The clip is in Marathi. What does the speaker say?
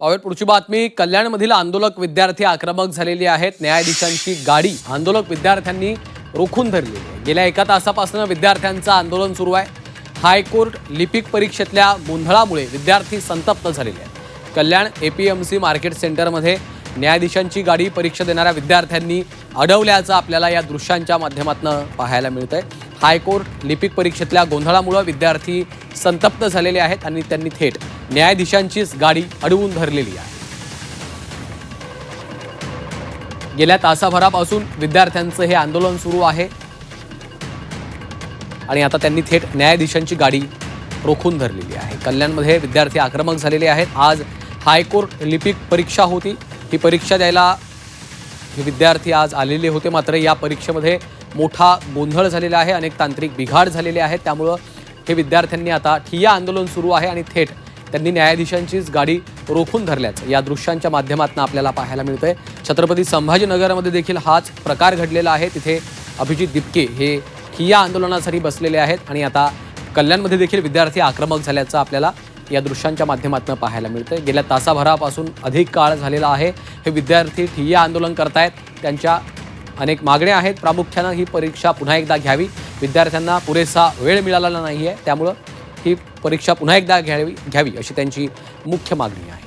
पाहूयात पुढची बातमी। कल्याणमधील आंदोलक विद्यार्थी आक्रमक झालेले आहेत। न्यायाधीशांची गाडी आंदोलक विद्यार्थ्यांनी रोखून धरली आहे। गेल्या एका तासापासून विद्यार्थ्यांचं आंदोलन सुरू आहे। हायकोर्ट लिपिक परीक्षेतल्या गोंधळामुळे विद्यार्थी संतप्त झालेले आहेत। कल्याण एपीएमसी मार्केट सेंटरमध्ये न्यायाधीशांची गाडी परीक्षा देणाऱ्या विद्यार्थ्यांनी अडवल्याचं आपल्याला या दृश्यांच्या माध्यमातून पाहायला मिळतंय। हायकोर्ट लिपिक परीक्षेतल्या गोंधळामुळे विद्यार्थी संतप्त झालेले आहेत आणि त्यांनी थेट न्यायाधीशांचीच गाडी अडवून धरलेली आहे। गेल्या तासाभरापासून विद्यार्थ्यांचं हे आंदोलन सुरू आहे आणि आता त्यांनी थेट न्यायाधीशांची गाडी रोखून धरलेली आहे। कल्याणमध्ये विद्यार्थी आक्रमक झालेले आहेत। आज हायकोर्ट लिपिक परीक्षा होती। ही परीक्षा द्यायला हे विद्यार्थी आज आलेले होते, मात्र या परीक्षेमध्ये मोठा गोंधळ झालेला आहे। अनेक तांत्रिक बिघाड झालेले आहेत, त्यामुळे हे विद्यार्थ्यांनी आता ठिय्या आंदोलन सुरू आहे आणि थेट त्यांनी न्यायाधीशांचीच गाडी रोखून धरल्याचं या दृश्यांच्या माध्यमातून आपल्याला पाहायला मिळतंय। छत्रपती संभाजीनगरमध्ये देखील हाच प्रकार घडलेला आहे। तिथे अभिजित दिपके हे ठिय्या आंदोलनासाठी बसलेले आहेत आणि आता कल्याणमध्ये देखील विद्यार्थी आक्रमक झाल्याचं आपल्याला या दृश्यांच्या माध्यमातून पाहायला मिळतंय। गेल्या तासाभरापासून अधिक काळ झालेला आहे। हे विद्यार्थी ठिय्या आंदोलन करतायत। त्यांच्या अनेक मागण्या आहेत। प्रामुख्याने ही परीक्षा पुन्हा एकदा घ्यावी। विद्यार्थ्यांना पुरेसा वेळ मिळालेला नाहीये, त्यामुळे ही परीक्षा पुन्हा एकदा घ्यावी अशी त्यांची मुख्य मागणी आहे।